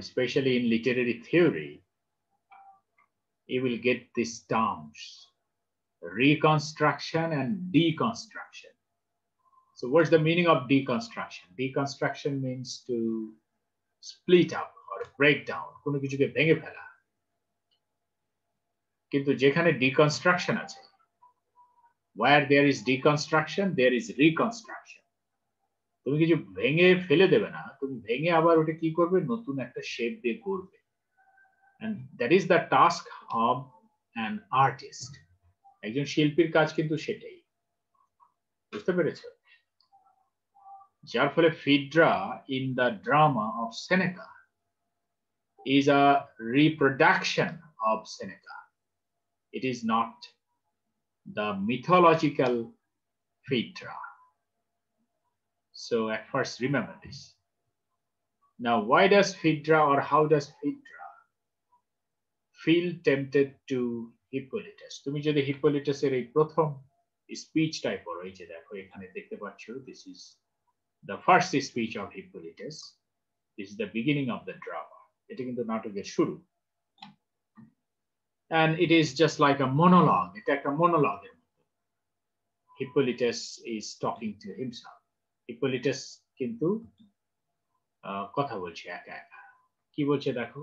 especially in literary theory, you will get these terms, reconstruction and deconstruction. So what's the meaning of deconstruction? Deconstruction means to split up or break down, কোনো কিছুকে ভেঙে ফেলা। কিন্তু যেখানে deconstruction আছে, where there is deconstruction, there is reconstruction. তুমি কিছু ভেঙে ফেলে দেবে না, তুমি ভেঙে আবার ওটা কি করবে, নতুন একটা শেপ দিয়ে করবে। And that is the task of an artist. একজন শিল্পীর কাজ কিন্তু সেটাই, বুঝতে পেরেছো? যার ফলে Phaedra in the drama of Seneca is a reproduction of Seneca. It is not the mythological Phaedra. So at first remember this. Now why does Phaedra, or how does Phaedra feel tempted to Hippolytus? তুমি যদি Hippolytusের এই প্রথম স্পিচটাই পড়ো, এই যে দেখো এখানে দেখতে পাচ্ছ, this is the first speech of Hippolytus. This is the beginning of the drama. এটা কিন্তু নাটকের শুরু। And it is just like a monologue. এটা একটা monologue. Hippolytus is talking to himself. Hippolytus কিন্তু কথা বলছে একা একা। কি বলছে দেখো?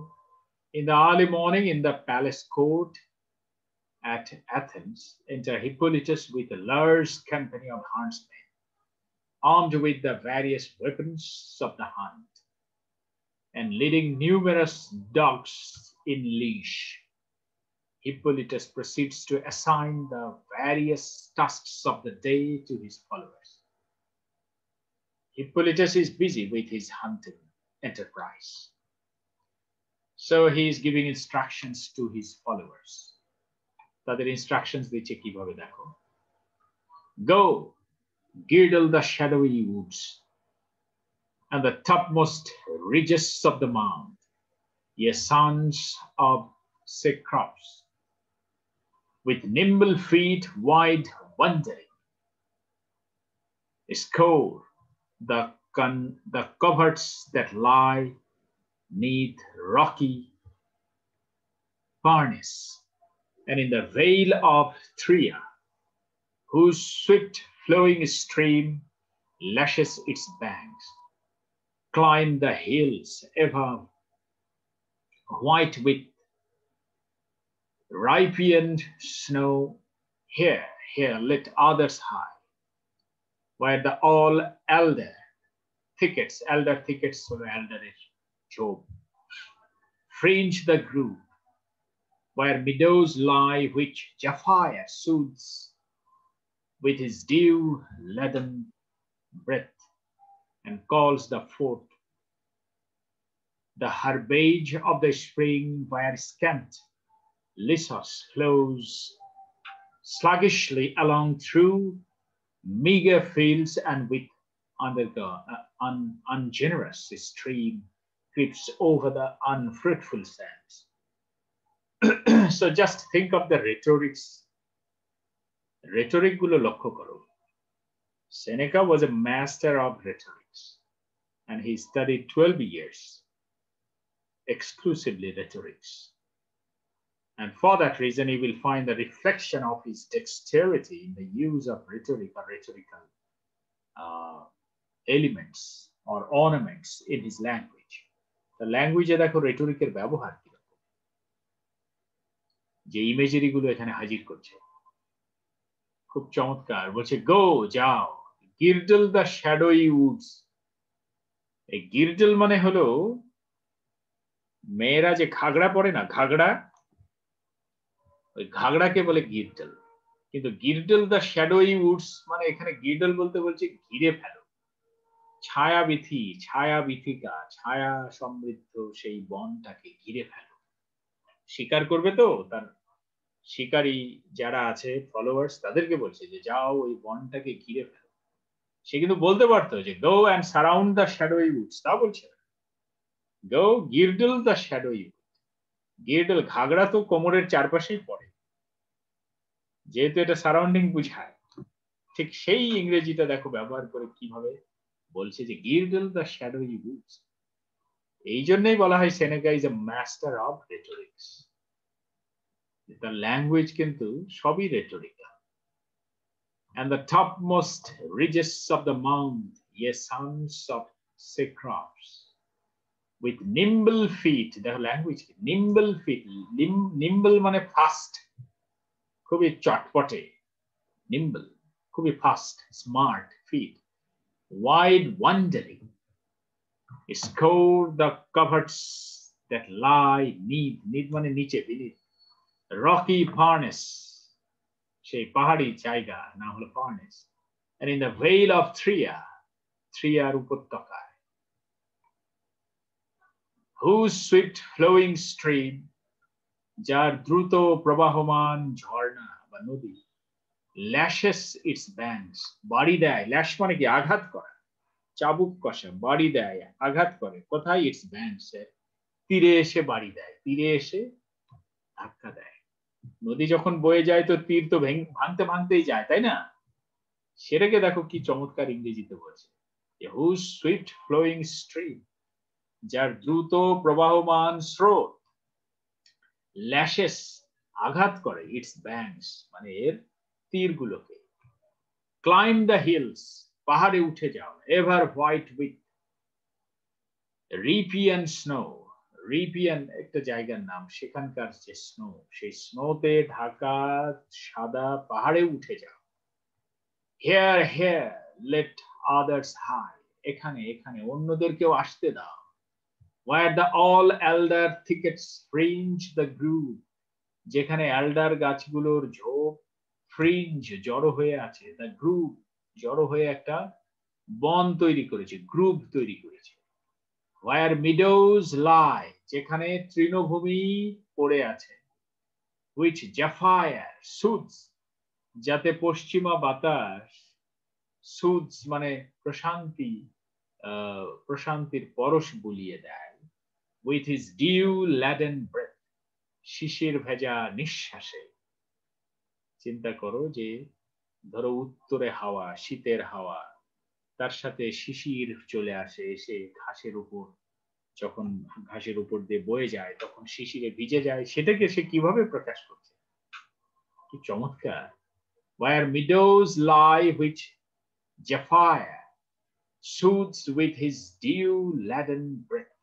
In the early morning in the palace court at Athens, enter Hippolytus with a large company of huntsmen, armed with the various weapons of the hunt, and leading numerous dogs in leash. Hippolytus proceeds to assign the various tasks of the day to his followers. Hippolytus is busy with his hunting enterprise. So he is giving instructions to his followers. তাদের instructions দিচ্ছে কিভাবে দেখো? Go, girdle the shadowy woods and the topmost ridges of the mount, ye sons of Cecrops, with nimble feet wide wandering. Scour the coverts that lie neath rocky Parnes, and in the vale of Thria, whose swift flowing stream lashes its banks, climb the hills ever white with ripened snow. Here let others high, where the all elder thickets or elder Job, fringe the grove, where meadows lie which Japhiah soothes with his dew-laden breath, and calls the fort the herbage of the spring, where scant Lissos flows sluggishly along through meager fields, and with ungenerous stream creeps over the unfruitful sands. So just think of the rhetorics. Rhetoric gulo লক্ষ্য করো। Seneca was a master of rhetorics, and he studied 12 years exclusively rhetorics. And for that reason, he will find the reflection of his dexterity in the use of rhetoric or rhetorical elements or ornaments in his language. The language দেখো rhetoric-এর ব্যবহার কিরকম, যে imagery গুলো এখানে হাজির করছে খুব চমৎকার। বলছে গো, যাও, girdle the shadowy woods. এই girdle মানে হলো মেয়েরা যে ঘাগড়া পরে না, ঘাগড়া, ওই ঘাগড়াকে বলে girdle। কিন্তু girdle the shadowy woods মানে এখানে girdle বলতে বলছে ঘিরে ফেলো, ছায়াবিথী, ছায়াবিথিকা, ছায়া সমৃদ্ধ সেই বনটাকে ঘিরে ফেলো। শিকার করবে তো, তার শিকারী যারা আছে ফলোয়ার্স তাদেরকে বলছে যে যাও ওই বনটাকে ঘিরে ফেলো। সে কিন্তু বলতে পারতো যে go and surround the shadowy Woods, তা বলছে গো গির্ডল দ্য শ্যাডোই উড। গির্ডল ঘাগড়া তো কোমরের চারপাশেই পড়ে, যেহেতু এটা সারাউন্ডিং বুঝায়, ঠিক সেই ইংরেজিটা দেখো ব্যবহার করে কিভাবে বলছে যে গির্ডল দ্য শ্যাডোই উডস। এই জন্যই বলা হয় সেনেকা ইজ এ মাস্টার অফ রেটরিক্স। তার ল্যাঙ্গুয়েজ কিন্তু সবই রেটরিক্যাল। And the topmost ridges of the mount, ye sons of Cecrops, with nimble feet, দেখো ল্যাঙ্গুয়েজ কি, nimble feet, nimble মানে ফাস্ট, খুবই চটপটে, nimble খুবই fast, smart, feet, wide wandering, scour the coverts that lie need মানে নিচে, beneath rocky furnace, সেই পাহাড়ি জায়গা না হলো furnace, and in the vale of Thriar উপত্যকায়, whose swift flowing stream, যার দ্রুত প্রবাহমান ঝর্ণা বা নদী, lashes its banks, বাড়ি দেয়, ল্যাশ মানে কি, আঘাত করা, চাবুক কষা, বাড়ি দেয়, আঘাত করে, কোথায়, ইটস ব্যাংকস, তীরে এসে বাড়ি দেয়, তীরে এসে ধাক্কা দেয়। নদী যখন বয়ে যায় তো তীর তো ভাঙতে ভাঙতেই যায়, তাই না? সেটাকে দেখো কি চমৎকার ইংরেজিতে বলছে, হুজ সুইফট ফ্লোয়িং স্ট্রিম, যার দ্রুত প্রবাহমান স্রোত, ল্যাশেস আঘাত করে, ইটস ব্যাংকস মানে এর তীরগুলোকে, ক্লাইম্ব দ্য হিলস পাহাড়ে উঠে যাও, এভার হোয়াইট উইথ রিপিয়ান স্নো, রিপিয়ান একটা জায়গার নাম, সেখানকার যে স্নো, সেই স্নোতে ঢাকা সাদা পাহাড়ে উঠে যাও, here here let others high, এখানে এখানে অন্যদেরকেও আসতে দাও, where the all elder thickets fringe the groove, যেখানে এল্ডার গাছগুলোর ঝোপ, ফ্রিঞ্জ জড়ো হয়ে আছে, the groove জড়ো হয়ে একটা বন তৈরি করেছে, গ্রুভ তৈরি করেছে, where meadows lie, যেখানে তৃণভূমি পড়ে আছে, which Jafire soothes, যাতে পশ্চিমা বাতাস, soothes মানে প্রশান্তি, প্রশান্তির পরশ বুলিয়ে দেয়, with his dew laden breath, শিশির ভেজা নিঃশ্বাসে। চিন্তা করো যে ধরো উত্তরে হাওয়া, শীতের হাওয়া, তার সাথে শিশির চলে আসে, এসে ঘাসের উপর, যখন ঘাসের উপর দিয়ে বয়ে যায় তখন শিশিরে ভিজে যায়, সেটাকে সে কিভাবে প্রকাশ করছে, কি চমৎকার। where meadows lie which Jafire soothes with his dew laden breath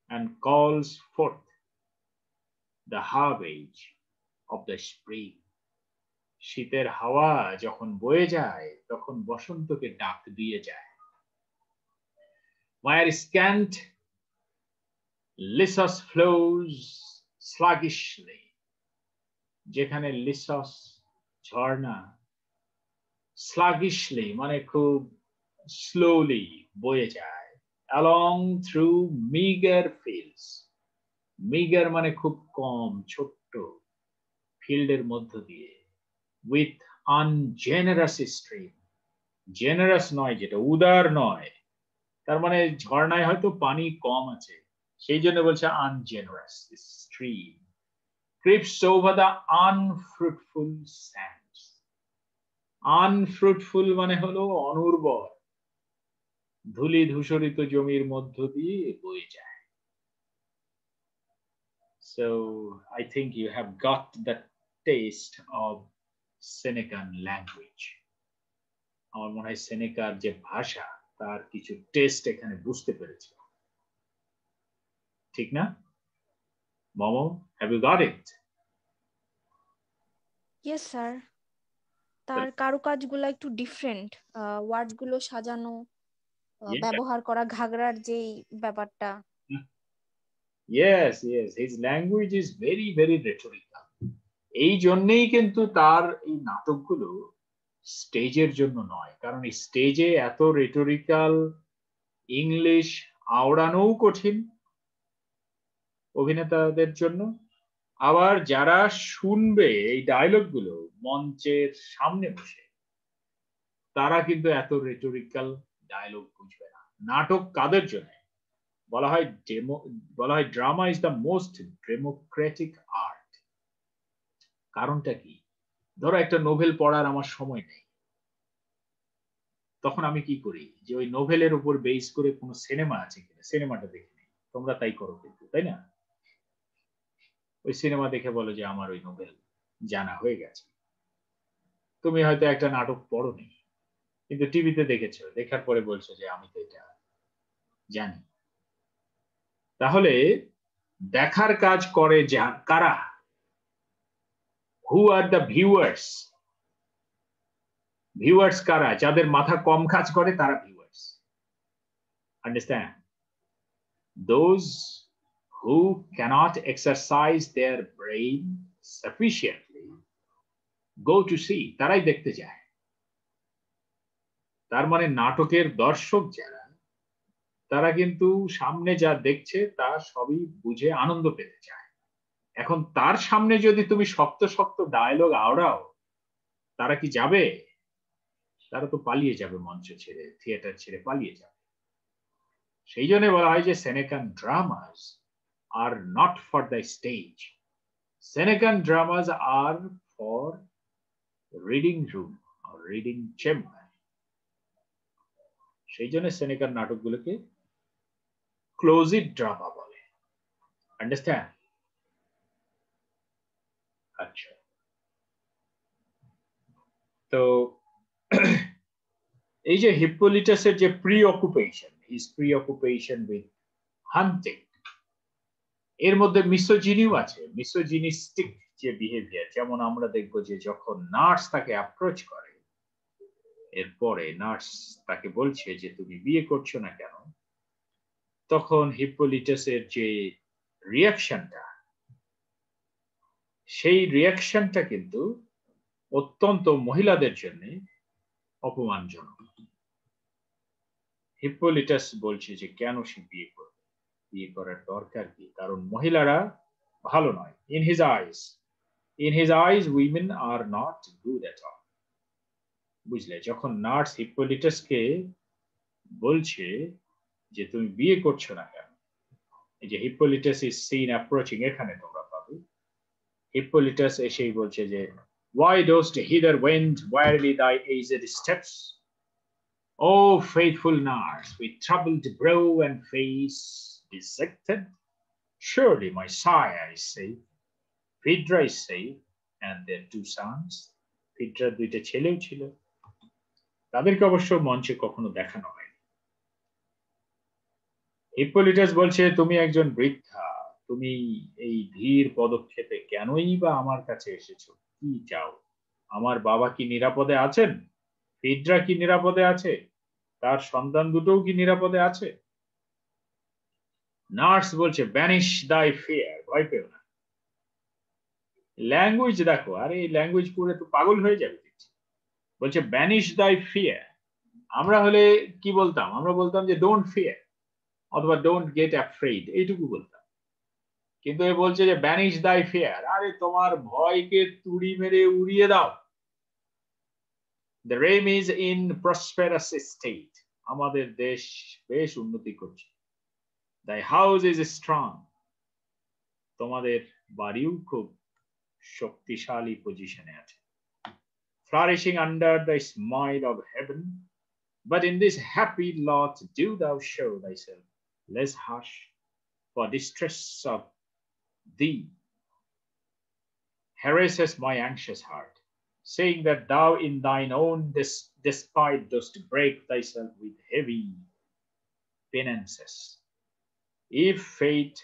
and calls forth the harvage of the spring, শীতের হাওয়া যখন বয়ে যায় তখন বসন্তকে ডাক দিয়ে যায়। where scant Lissus flows sluggishly, যেখানে লিসস ঝর্ণা, sluggishly মানে খুব স্লোলি বয়ে যায়, along through meager fields, meager মানে খুব কম, ছোট্ট, ফিল্ডের মধ্য দিয়ে, with ungenerous stream, জেনারাস নয়, যেটা উদার নয়, তার মানে ঝর্ণায় হয়তো পানি কম আছে, সেই জন্য বলছে ungenerous stream, creeps over the unfruitful sands, unfruitful মানে হলো অনুর্বর, ধূলি ধূসরিত জমির মধ্য দিয়ে বয়ে যায়। So I think you have got the taste of Senecan language. আমার মনে হয় সেনেকার যে ভাষা তার কিছু টেস্ট এখানে বুঝতে পেরেছে, ঠিক না? Momo, have you got it? Yes, sir. তার কারুকাজগুলো একটু ডিফারেন্ট, ওয়ার্ড গুলো সাজানো, Yeah. ব্যবহার করা, ঘাগরার যেই ব্যাপারটা। Yes, yes, his language is very, very rhetorical. এই জন্যই কিন্তু তার এই নাটকগুলো স্টেজের জন্য নয়, কারণ এই স্টেজে এত রেটোরিক্যাল ইংলিশ আওড়ানোও কঠিন অভিনেতাদের জন্য, আবার যারা শুনবে এই ডায়লগ গুলো মঞ্চের সামনে বসে, তারা কিন্তু এত রেটোরিক্যাল ডায়লগ বুঝবে না। নাটক কাদের জন্য বলা হয় drama is the most Democratic art. কারণটা কি? ধরো একটা নোভেল পড়ার আমার সময় নেই, তখন আমি কি করি, যে ওই নোভেলের উপর বেস করে কোনো সিনেমা আছে কিনা সিনেমাটা দেখে নিই, তোমরা তাই করো কিন্তু, তাই না? ওই সিনেমা দেখে বলো যে আমার ওই নোবেল জানা হয়ে গেছে। তুমি হয়তো একটা নাটক পড়োনি, কিন্তু টিভিতে দেখেছো, দেখার পরে বলছো যে আমি তো এটা জানি। তাহলে দেখার কাজ করে কারা? হু আর দ্য ভিউয়ার্স? ভিউয়ার্স কারা? যাদের মাথা কম কাজ করে তারা viewers. Understand? Those who cannot exercise their brain sufficiently go to see, তারাই দেখতে যায়। তার মানে নাটকের দর্শক যারা, তারা কিন্তু সামনে যা দেখছে তা সবই বুঝে আনন্দ পেতে চায়। এখন তার সামনে যদি তুমি শক্ত শক্ত ডায়লগ আওড়াও, তারা কি যাবে? তারা তো পালিয়ে যাবে, মঞ্চ ছেড়ে, থিয়েটার ছেড়ে পালিয়ে যাবে। সেই জন্য বলা হয় যে Senecan dramas are not for the stage. Senecan dramas are for reading room or reading chamber. সেই জন্য Senecan নাটকগুলোকে ক্লোজড ড্রামা বলে। আন্ডারস্ট্যান্ড? আচ্ছা, তো এই যে হিপ্পোলিটাসের যে প্রিঅকুপেশন, হিজ প্রিঅকুপেশন উইথ হান্টিং, এর মধ্যে মিসোজিনিও আছে, মিসোজিনিস্টিক যে বিহেভিয়ার। যেমন আমরা দেখবো যে যখন নার্স তাকে অ্যাপ্রোচ করে, এরপরে নার্স তাকে বলছে যে তুমি বিয়ে করছো না কেন, তখন হিপ্পোলিটাসের যে রিয়াকশনটা, সেই রিয়াকশনটা কিন্তু অত্যন্ত মহিলাদের জন্য অপমানজনক। হিপ্পোলিটাস বলছে যে কেন সে বিয়ে করবে, বিয়ে করার দরকার কি, কারণ মহিলারা ভালো নয়। In his eyes women are not good at all. বুঝলে? যখন নার্স হিপ্পোলিটাসকে বলছে যে তুমি বিয়ে করছো না কেন, এই যে হিপ্পোলিটাস ইজ সিন অ্যাপ্রোচিং, এখানে তোমরা পাবে হিপ্পোলিটাস এসেই বলছে যে why dost hither wend wearily thy aged steps, O faithful nurse, with troubled brow and face dejected? Surely my sire is safe, Phaedra is safe, and their 2 sons. Phaedraর 2টা ছেলেও ছিল, তাদেরকে অবশ্য মঞ্চে কখনো দেখানো হয়। হিপ্পোলিটাস বলছে তুমি একজন বৃদ্ধা, তুমি এই ধীর পদক্ষেপে কেনই বা আমার কাছে এসেছো, কি চাও? আমার বাবা কি নিরাপদে আছেন? ফিডরা কি নিরাপদে আছে? তার সন্তান দুটোও কি নিরাপদে আছে? নার্স বলছে ব্যানিশ দাই ফিয়ার, ভয় পেও না। ল্যাঙ্গুয়েজ দেখো, আরে এই ল্যাঙ্গুয়েজ পড়ে তো পাগল হয়ে যাবে। বলছে ব্যানিশ দাই ফিয়ার। আমরা হলে কি বলতাম? আমরা বলতাম যে ডোন্ট ফিয়ার অথবা ডোন্ট গেট অ্যাফ্রেড, এইটুকু বলতাম। কিন্তু এ বলছে যে ব্যানিশ দাই ফিয়ার, আরে তোমার ভয়কে তুড়ি মেরে উড়িয়ে দাও। The realm is in prosperous state. আমাদের দেশ বেশ উন্নতি করছে। Thy house is strong. তোমাদের বাড়িও খুব শক্তিশালী পজিশনে আছে। Flourishing under the smile of heaven. But in this happy lot do thou show thyself less harsh, for distress of thee harasses my anxious heart, saying that thou in thine own despite dost break thyself with heavy penances. If fate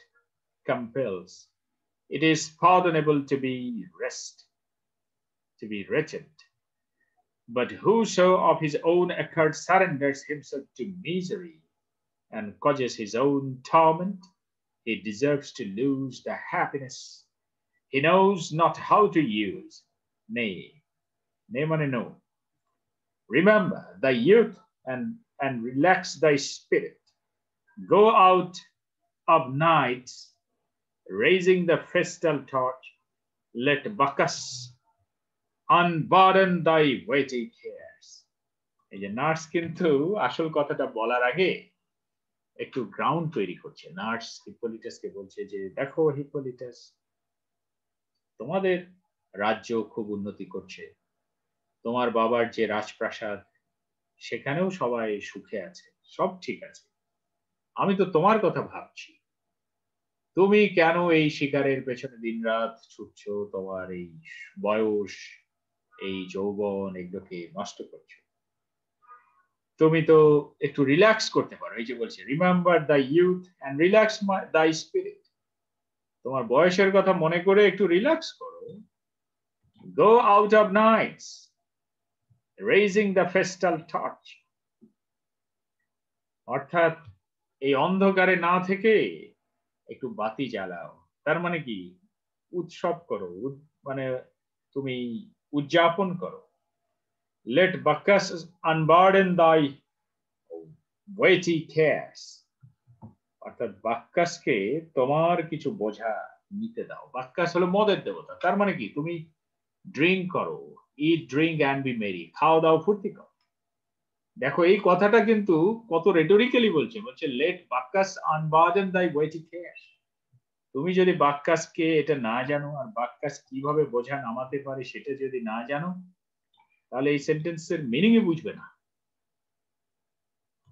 compels, it is pardonable to be wretched. But whoso of his own accord surrenders himself to misery and causes his own torment, he deserves to lose the happiness he knows not how to use. Nay, mane no. Remember thy youth and relax thy spirit. Go out of nights, raising the festal torch. Let Bacchus unburden thy weighty cares. এই যে nurse কিন্তু আসল কথাটা বলার আগে একটু ground তৈরি করছে। নার্স হিপ্পোলিটাসকে বলছে যে দেখো হিপ্পোলিটাস, তোমাদের রাজ্য খুব উন্নতি করছে, তোমার বাবার যে রাজপ্রাসাদ সেখানেও সবাই সুখে আছে, সব ঠিক আছে। আমি তো তোমার কথা ভাবছি, তুমি কেন এই শিকারের পেছনে দিনরাত ছুটছো? তোমার এই বয়স, এই যৌবন এগুলোকে নষ্ট করছো। তুমি তো একটু রিল্যাক্স করতে পারো। এই যে বলছে remember the youth and relax the spirit. তোমার বয়সের কথা মনে করে একটু রিল্যাক্স করো। Go out of nights raising the festal torch. অর্থাৎ এই অন্ধকারে না থেকে একটু বাতি জ্বালাও। তার মানে কি? উৎসব করো, মানে তুমি উদযাপন করো। লেট বাক্কাস আনবার্ডেন দাই ওয়েটি কেয়ারস। অর্থাৎ বাক্কাসকে তোমার কিছু বোঝা নিতে দাও। বাক্কাস হলো মদের দেবতা। তার মানে কি? তুমি ড্রিঙ্ক করো, ইট ড্রিঙ্ক অ্যান্ড বি মেরি, খাও দাও ফুর্তি করো। দেখো এই কথাটা কিন্তু কত রেটোরিক্যালি বলছে। বলছে লেট বাক্কাস আনবার্ডেন দাই ওয়েটি কেয়ারস। তুমি যদি বাক্যাসকে এটা না জানো, আর বাক্যাস কিভাবে বোঝা নামাতে পারে সেটা যদি না জানো, তাহলে এই সেন্টেন্সের মিনিংই বুঝবে না।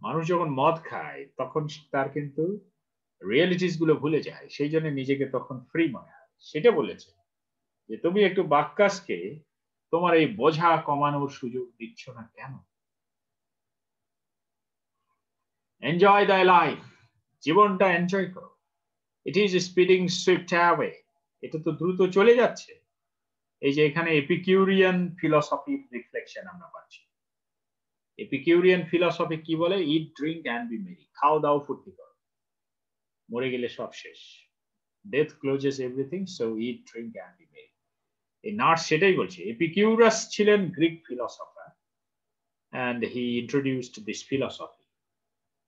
মানুষ যখন মদ খায় তখন তার কিন্তু রিয়েলিটিস গুলো ভুলে যায়, সেই জন্য নিজেকে তখন ফ্রি মনে হয়। সেটা বলেছে যে তুমি একটু বাক্যাসকে তোমার এই বোঝা কমানোর সুযোগ দিচ্ছ না কেন? এনজয় দ্য লাইফ, জীবনটা এনজয় করো। It is speeding Swift away, এটা তো দ্রুত চলে যাচ্ছে। এই যে এখানে এপিকিউরিয়ান ফিলসফির রিফ্লেকশন আমরা পাচ্ছি। এপিকিউরিয়ান ফিলসফি কি বলে? Eat drink and be merry, খাও দাও ফুর্তি করো, মরে গেলে সব শেষ। Death closes everything, so eat drink and be merry. এই নার্স সেটাই বলছে। এপিকিউরাস ছিলেন Greek philosopher and he introduced this philosophy,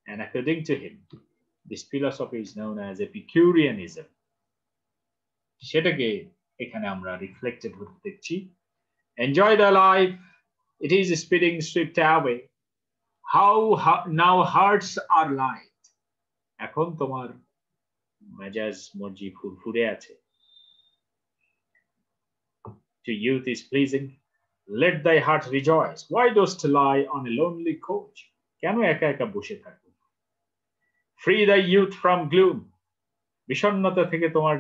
and according to him this philosophy is known as Epicureanism. সেটাকে এখানে আমরা রিফ্লেক্টেড হতে দেখছি। Enjoy the life, it is speeding swift away. How now hearts are light. এখন তোমার মেজাজ মর্জি ফুরফুরে আছে। To youth is pleasing. Let thy heart rejoice. Why dost lie on a lonely couch? কেন একা একা বসে থাকো? Free thy youth from gloom. বিষণ্ণতা থেকে তোমার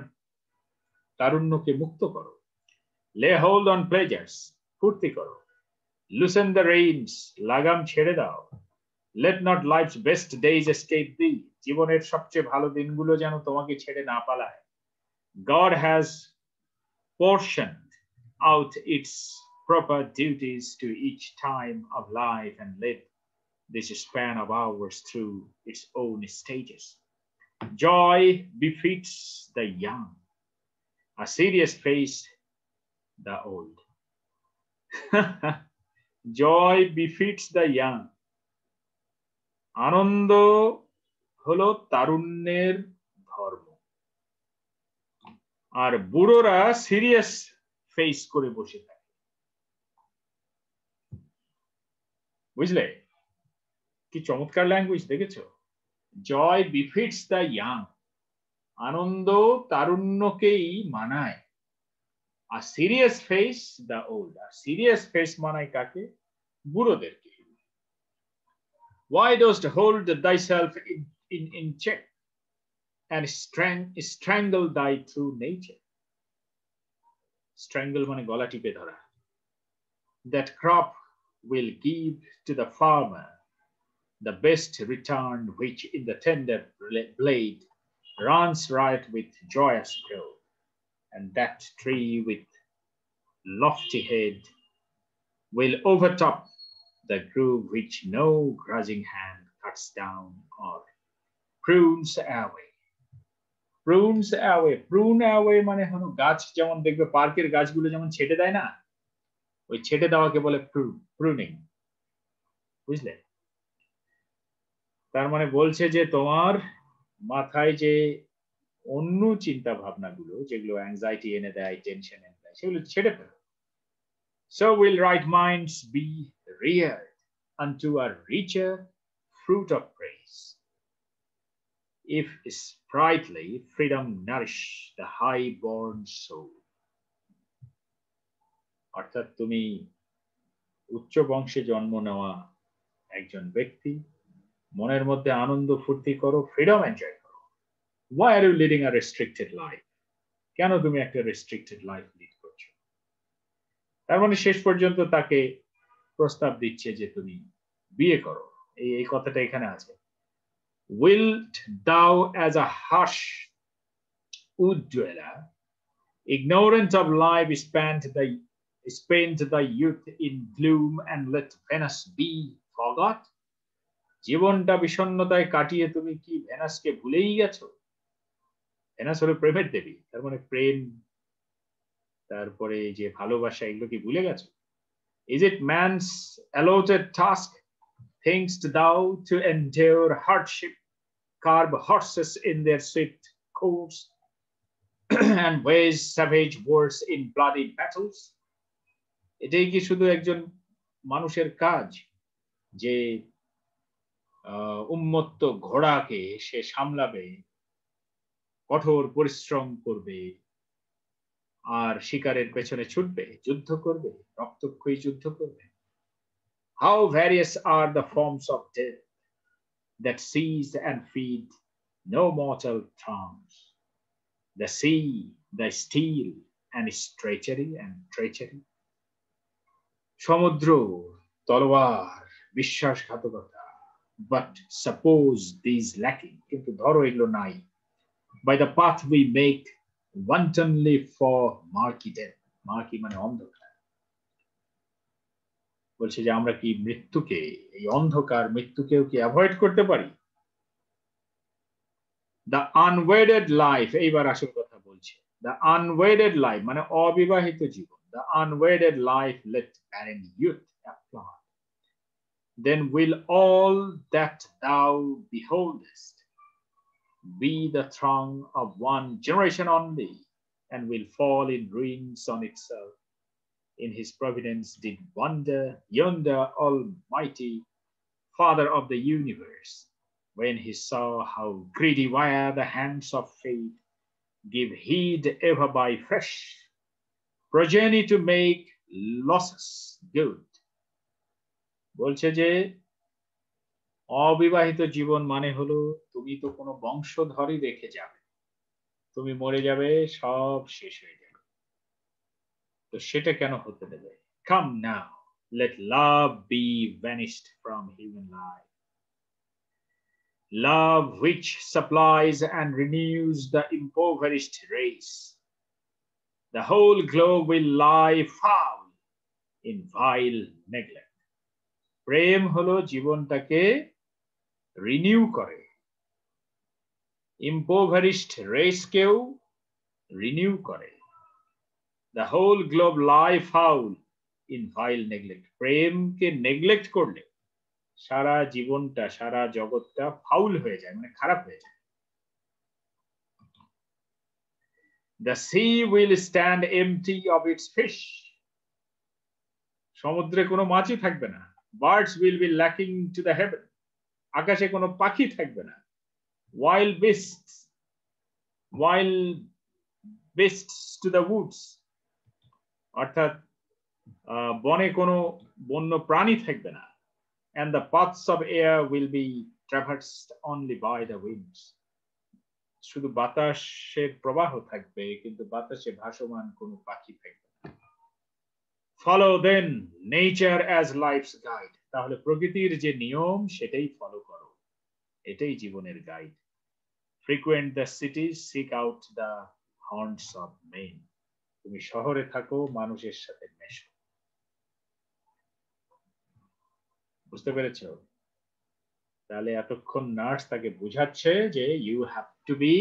তারুণ্যকে মুক্ত করো। Lay hold on pleasures. ফুর্তি করো। Loosen the reins. লাগাম ছেড়ে দাও। Let not life's best days escape thee. জীবনের সবচেয়ে ভালো দিনগুলো যেন তোমাকে ছেড়ে না পালায়। God has portioned out its proper duties to each time of life and led this span of hours through its own stages. Joy befits the young, a serious face the old. Joy befits the young. আনন্দ হলো তারুণ্যের ধর্ম। আর বুড়োরা serious face করে বসে থাকে। বুঝলে কি চমৎকার language দেখেছো? জয় বিফিটস দ্য ইয়াং, আনন্দ তারুণ্যকেই মানায়। আর সিরিয়াস ফেস দ্য ওল্ড, আর সিরিয়াস ফেস মানায় কাকে? বুড়োদেরকে। Why dost hold thyself in check and strangle thy true nature? Strangle মানে গলা টিপে ধরা। That crop will give to the farmer the best return, which in the tender blade runs right with joyous growth, and that tree with lofty head will overtop the grove which no grudging hand cuts down or prunes away. Prunes away, prune away মানে হলো গাছ, যেমন দেখবে পার্কের গাছগুলো যেমন ছেটে দেয় না, ওই ছেটে দেওয়াকে বলে প্রুনিং। বুঝলে? তার মানে বলছে যে তোমার মাথায় যে অন্য চিন্তা ভাবনাগুলো, যেগুলো অ্যাংজাইটি এনে দেয়, টেনশন এনে দেয়, সেগুলো ছেড়ে ফেলো। So will right minds be reared unto a richer fruit of praise, if sprightly freedom nourish the high-born soul. অর্থাৎ তুমি উচ্চ বংশে জন্ম নেওয়া একজন ব্যক্তি, মনের মধ্যে আনন্দ ফুর্তি করো, ফ্রিডম এনজয় করো। why are you leading a restricted life? কেন তুমি একটা restricted life lead করছো? তার মানে শেষ পর্যন্ত তাকে প্রস্তাব দিচ্ছে যে তুমি বিয়ে করো। এই কথাটা এখানে আছে। Wilt thou as a harsh wood dweller, ignorant of life, spend thy youth in gloom and let Venus be forgot? জীবনটা বিষণ্ণতায় কাটিয়ে তুমি কি ভেনাসকে ভুলেই গেছো? ভেনাস হলো প্রেমের দেবী, তার মানে প্রেম, তারপরে যে ভালোবাসা, এগুলো কি ভুলে গেছো? Is it man's allotted task, thinkst thou, to endure hardship, curb horses in their swift course, and wage savage wars in bloody battles? এটাই কি শুধু একজন মানুষের কাজ যে উন্মত্ত ঘোড়াকে সে সামলাবে, কঠোর পরিশ্রম করবে, আর শিকারের পেছনে ছুটবে, যুদ্ধ করবে, রক্তক্ষয়ী যুদ্ধ করবে? How various are the forms of death that seize and feed no mortal charms. The sea, the steel, and treachery. সমুদ্র, তলোয়ার, বিশ্বাসঘাতকতা। But suppose these lacking, কিন্তু ধরো এগুলো নাই, by the path we make wantonly for murky death, murky মানে অন্ধকার। বলছে যে আমরা কি মৃত্যুকে, এই অন্ধকার মৃত্যুকেও কি অ্যাভয়েড করতে পারি? The unwedded life, এইবার আসল কথা বলছে। The unwedded life মানে অবিবাহিত জীবন। The unwedded life let barren youth applaud. Then will all that thou beholdest be the throng of one generation only, and will fall in ruins on itself. In his providence did wonder yonder almighty Father of the universe, when he saw how greedy were the hands of fate, give heed ever by fresh progeny to make losses good. বলছে যে অবিবাহিত জীবন মানে হলো তুমি তো কোনো বংশধরই রেখে যাবে, তুমি মরে যাবে, সব শেষ হয়ে যাবে। তো সেটা কেন হতে দেবে? Come now, let love be vanished from human life. Love which supplies and renews the impoverished race. The whole globe will lie foul in vile neglect. প্রেম হলো জীবনটাকে রিনিউ করে, impoverished raceকেও রিনিউ করে। The whole globe lie foul in vile neglect. প্রেমকে neglect করলে সারা জীবনটা, সারা জগৎটা foul হয়ে যায়, মানে খারাপ হয়ে যায়। The sea will stand empty of its fish. সমুদ্রে কোনো মাছই থাকবে না। Birds will be lacking to the heaven. আকাশে কোনো পাখি থাকবে না। Wild beasts to the woods. অর্থাৎ বনে কোনো বন্য প্রাণী থাকবে না। And the paths of air will be traversed only by the winds. শুধু বাতাসের প্রবাহ থাকবে, কিন্তু বাতাসে ভাসমান কোনো পাখি থাকবে না। Follow then nature as life's guide. তাহলে প্রকৃতির যে নিয়ম সেটাই ফলো করো, এটাই জীবনের guide. Frequent the cities, seek out the haunts of men. তুমি শহরে থাকো, মানুষের সাথে মেশো। বুঝতে পেরেছো? তাহলে এতক্ষণ নার্স তাকে বুঝাচ্ছে যে you have to be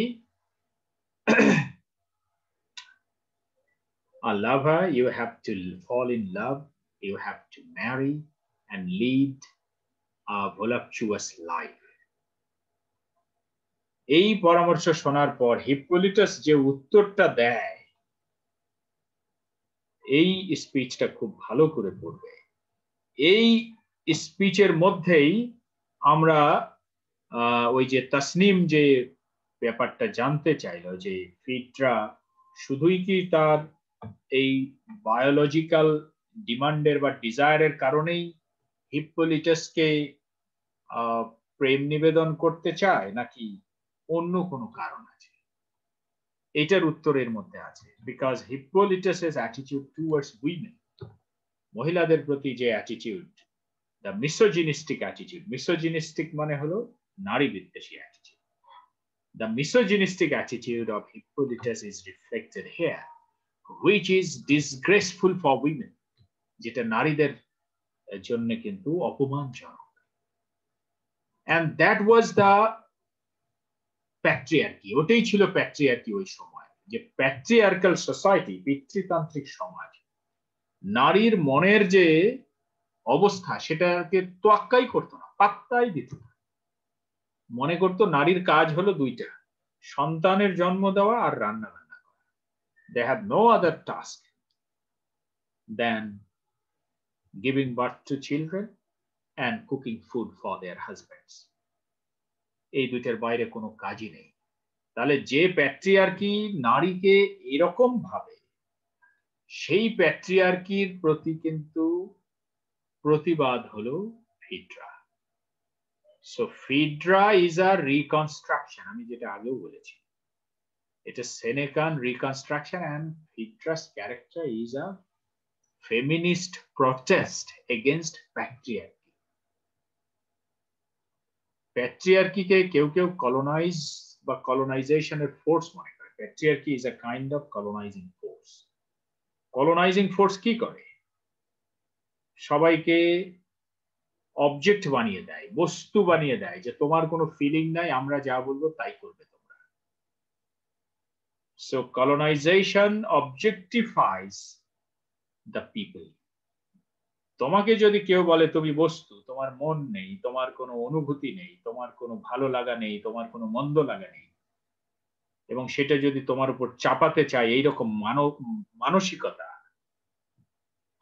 a lover, you have to fall in love, you have to marry and lead a voluptuous life. এই পরামর্শ শোনার পর হিপ্পোলিটাস যে উত্তরটা দেয়, এই স্পিচটা খুব ভালো করে পড়বে। এই স্পিচের মধ্যেই আমরা ওই যে তাসনিম যে ব্যাপারটা জানতে চাইলো, যে ফিডরা শুধুই কি তার এই বায়োলজিক্যাল ডিমান্ডের বা ডিজায়ারের কারণেই হিপ্পোলিটাসকে প্রেম নিবেদন করতে চায়, নাকি অন্য কোনো কারণ আছে? এটার উত্তরের মধ্যে আছে, বিকজ হিপ্পোলিটাসের অ্যাটিটিউড টুয়ার্ডস উইমেন, মহিলাদের প্রতি যে attitude, the misogynistic attitude, misogynistic মানে হলো নারী বিদ্বেষী attitude, the misogynistic attitude of Hippolytus is reflected here, which is disgraceful for women, যেটা নারীদের জন্য কিন্তু অপমানজনক। and that was the patriarchy, ওটাই ছিল প্যাট্রিয়ার্কি ওই সময়, যে প্যাট্রিয়ার্কাল সোসাইটি, পিতৃতান্ত্রিক সমাজ, নারীর মনের যে অবস্থা সেটাকে তোয়াক্কাই করতো না, পাত্তাই দিত না। মনে করতো নারীর কাজ হলো দুইটা, সন্তানের জন্ম দেওয়া আর রান্না বান্না করা। they have no other task than giving birth to children and cooking food for their husbands. এই দুইটার বাইরে কোনো কাজই নেই। তাহলে যে প্যাট্রিয়ার্কি নারীকে এরকম ভাবে, সেই প্যাট্রিয়ার্কির প্রতি কিন্তু প্রতিবাদ হলো Phaedra. So Phaedra is a reconstruction, আমি যেটা আগেও বলেছি, এটা Senecan reconstruction, and Phaedra's character is a feminist protest against patriarchy. প্যাট্রিয়ার্কিকে কেউ কেউ কলোনাইজ বা কলোনাইজেশনের ফোর্স মনে করে। Patriarchy is a kind of colonising force. Colonising force কি করে? সবাইকে অবজেক্ট বানিয়ে দেয়, বস্তু বানিয়ে দেয়, যে তোমার কোনো ফিলিং নাই, আমরা যা বলবো তাই করবে তোমরা। So colonisation objectifies the people. তোমাকে যদি কেউ বলে তুমি বস্তু, তোমার মন নেই, তোমার কোনো অনুভূতি নেই, তোমার কোনো ভালো লাগা নেই, তোমার কোনো মন্দ লাগা নেই, এবং সেটা যদি তোমার উপর চাপাতে চায় এইরকম মানসিকতা,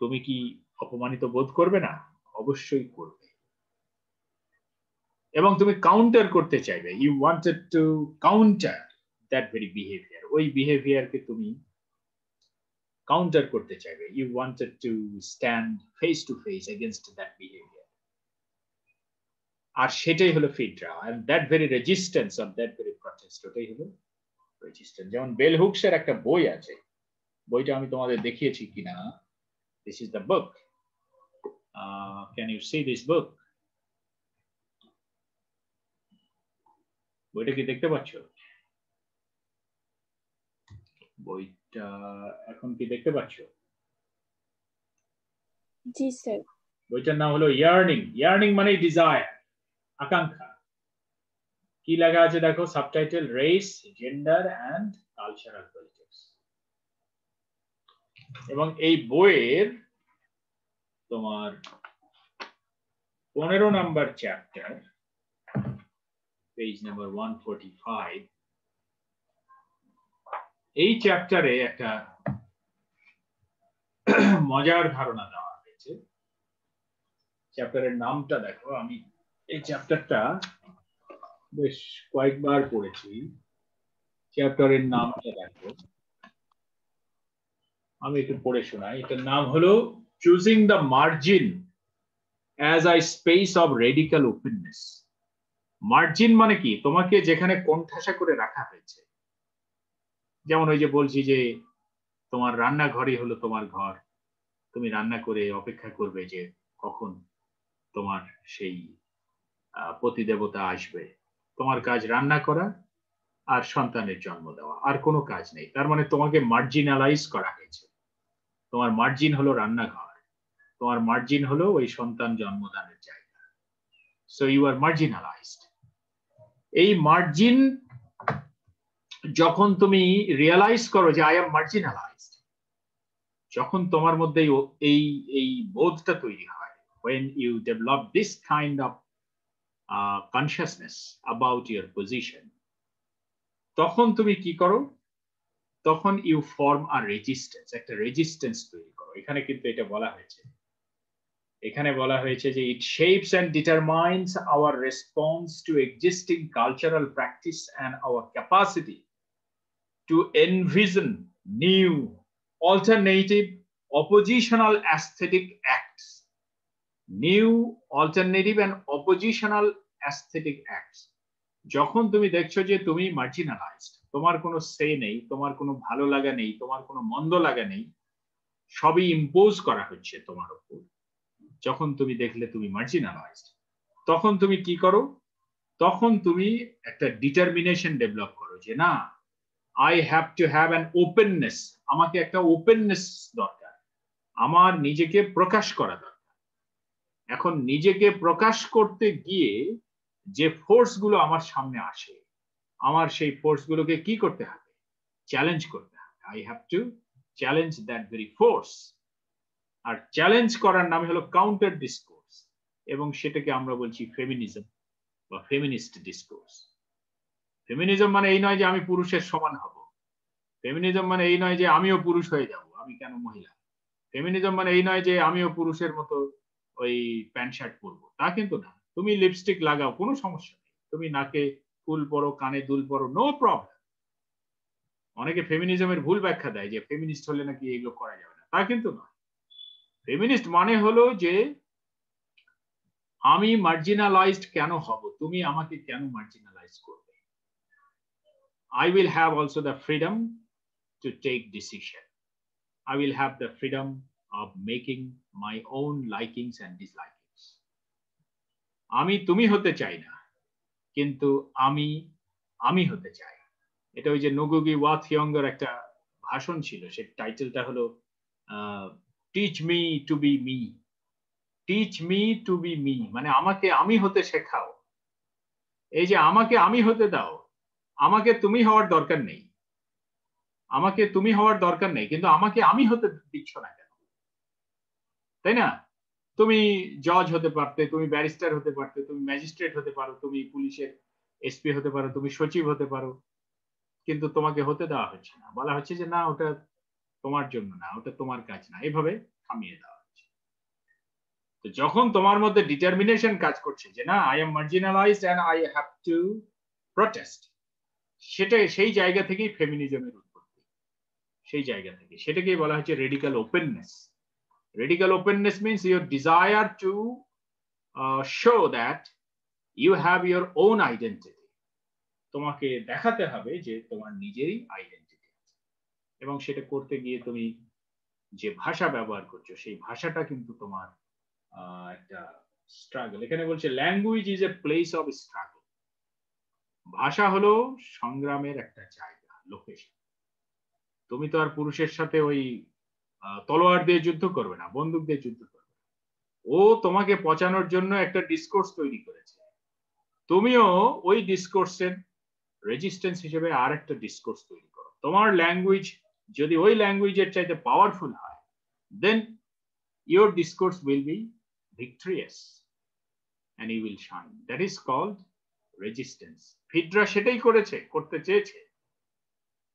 তুমি কি অপমানিত বোধ করবে না? অবশ্যই করবে। এবং তুমি কাউন্টার করতে চাইবে, you wanted to counter that very behaviour, ওই বিহেভিয়ারকে তুমি কাউন্টার করতে চাইবে, you wanted to stand face to face against that behaviour. আর সেটাই হলো Phaedra, and that very resistance of that very protest, ওটাই হলো রেজিস্ট্যান্স। যেমন বেল হুকসের একটা বই আছে, বইটা আমি তোমাদের দেখিয়েছি কিনা। This is the book, can you see this book? বইটা কি দেখতে পাচ্ছ? বইটা এখন কি দেখতে পাচ্ছ? জি স্যার। বইটার নাম হলো ইয়ার্নিং। ইয়ার্নিং মানে ডিজায়ার, আকাঙ্ক্ষা। কি লেখা আছে দেখো, subtitle race, gender and cultural politics. এবং এই বইয়ের তোমার 15 নাম্বার চ্যাপ্টার, পেজ নাম্বার 145, এই চ্যাপ্টারে একটা মজার ধারণা দেওয়া হয়েছে। চ্যাপ্টারের নামটা দেখো, আমি এই চ্যাপ্টারটা বেশ কয়েকবার পড়েছি। চ্যাপ্টারের নামটা দেখো, আমি একটু পড়ে শোনাই। এটার নাম হলো choosing the margin as a space of radical openness. Margin মানে কি? তোমাকে যেখানে কোণঠাসা করে রাখা হয়েছে। যেমন ওই যে বলছি যে তোমার রান্নাঘরই হলো তোমার ঘর, তুমি রান্না করে অপেক্ষা করবে যে কখন তোমার সেই পতিদেবতা আসবে। তোমার কাজ রান্না করা আর সন্তানের জন্ম দেওয়া, আর কোনো কাজ নেই। তার মানে তোমাকে মার্জিনালাইজ করা হয়েছে। তোমার মার্জিন হলো রান্নাঘর, তোমার মার্জিন হলো ওই সন্তান জন্মদানের জায়গা। So you are marginalised. এই মার্জিন যখন তুমি রিয়েলাইজ করো যে আই এম মার্জিনালাইজড, যখন তোমার মধ্যে এই এই বোধটা তৈরি হয়, when you develop this kind of consciousness about your position, তখন তুমি কি করো? তখন ইউ ফর্ম আ রেজিস্ট্যান্স, একটা রেজিস্ট্যান্স তৈরি করো। এখানে কিন্তু এটা বলা হয়েছে, এখানে বলা হয়েছে যে it shapes and determines our response to existing cultural practice and our capacity to envision new alternative oppositional aesthetic acts, new alternative and oppositional aesthetic acts. যখন তুমি দেখছো যে তুমি মার্জিনালাইজড, তোমার কোনো সে নেই, তোমার কোনো ভালো লাগা নেই, তোমার কোনো মন্দ লাগা নেই, সবই ইম্পোজ করা হচ্ছে তোমার উপর। যখন তুমি দেখলে তুমি মার্জিনালাইজড, তখন তুমি কি করো? তখন তুমি একটা ডিটারমিনেশন ডেভেলপ করো যে না, I have to have an openness, আমাকে একটা ওপেননেস দরকার, আমার নিজেকে প্রকাশ করা দরকার। এখন নিজেকে প্রকাশ করতে গিয়ে যে ফোর্স গুলো আমার সামনে আসে, আমার সেই ফোর্স গুলোকে কি করতে হবে? চ্যালেঞ্জ করতে হবে। I have to challenge that very force. আর চ্যালেঞ্জ করার নামে হলো কাউন্টার ডিসকোর্স, এবং সেটাকে আমরা বলছি ফেমিনিজম বা ফেমিনিস্ট ডিসকোর্স। ফেমিনিজম মানে এই নয় যে আমি পুরুষের সমান হব, ফেমিনিজম মানে এই নয় যে আমিও পুরুষ হয়ে যাব, আমি কেন মহিলা। ফেমিনিজম মানে এই নয় যে আমিও পুরুষের মতো ওই প্যান্ট শার্ট পরবো, তা কিন্তু না। তুমি লিপস্টিক লাগাও, কোনো সমস্যা নেই, তুমি নাকে ফুল পরো, কানে দুল পরো, নো প্রবলেম। অনেকে ফেমিনিজমের ভুল ব্যাখ্যা দেয় যে ফেমিনিস্ট হলে নাকি এগুলো করা যাবে না, তা কিন্তু নয়। ফেমিনিস্ট মানে হলো যে আমি মার্জিনালাইজড কেন হব, তুমি আমাকে কেন মার্জিনালাইজ করবে। I will have also the freedom to take decision. I will have the freedom of making my own likings and dislikings. আমি তুমি হতে চাই না, কিন্তু আমি আমি হতে চাই। এটা ওই যে নগুগি ওয়া থিয়ঙ্গের একটা ভাষণ ছিল, সে টাইটেলটা হলো teach me two B me. Teach me two B me মানে আমাকে আমি হতে শেখাও। এই যে আমাকে আমি হতে দাও, আমাকে তুমি হওয়ার দরকার নেই, আমাকে তুমি হওয়ার দরকার নেই, কিন্তু আমাকে আমি হতে দিচ্ছ না কেন? তাই না? তুমি জজ হতে পারতে, তুমি ব্যারিস্টার হতে পারতে, তুমি ম্যাজিস্ট্রেট হতে পারো, তুমি পুলিশের এসপি হতে পারো, তুমি সচিব হতে পারো, কিন্তু তোমাকে হতে দেওয়া হচ্ছে না। বলা হচ্ছে যে না, ওটা তোমার জন্য না, ওটা তোমার কাজ না, এইভাবে থামিয়ে দেওয়া হচ্ছে। তো যখন তোমার মধ্যে ডিটারমিনেশন কাজ করছে যে না, I am marginalised and I have to protest, সেটা সেই জায়গা থেকেই ফেমিনিজমের উৎপত্তি। সেই জায়গা থেকে সেটাকেই বলা হচ্ছে radical openness. Radical openness means your desire to show that you have your own identity. তোমাকে দেখাতে হবে যে তোমার নিজেরই আইডেন্টিটি আছে, এবং সেটা করতে গিয়ে তুমি যে ভাষা ব্যবহার করছো, সেই ভাষাটা কিন্তু তোমার একটা স্ট্রাগল। এখানে বলছে language is a place of struggle. ভাষা হলো সংগ্রামের একটা জায়গা, লোকেশন। তুমি তো আর পুরুষের সাথে ওই তলোয়ার দিয়ে যুদ্ধ করবে না, বন্দুক দিয়ে যুদ্ধ করবে। ও তোমাকে পচানোর জন্য একটা ডিসকোর্স তৈরি করেছে, তুমিও ওই ডিসকোর্সের রেজিস্ট্যান্স হিসেবে আর একটা ডিসকোর্স তৈরি করো। তোমার ল্যাঙ্গুয়েজ যদি ওই ল্যাঙ্গুয়েজের চাইতে পাওয়ারফুল হয়, দেন your discourse will be victorious and you will shine. That is called resistance. ফিডরা সেটাই করতে চেয়েছে,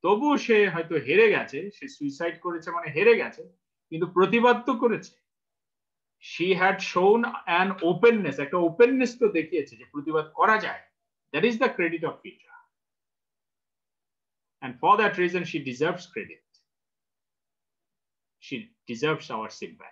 তবুও সে হয়তো হেরে গেছে, সে সুইসাইড করেছে মানে হেরে গেছে, কিন্তু প্রতিবাদ তো করেছে। She had shown an openness, একটা openness তো দেখিয়েছে যে প্রতিবাদ করা যায়। That is the credit of Phaedra. And for that reason she deserves credit. She deserves our sympathy.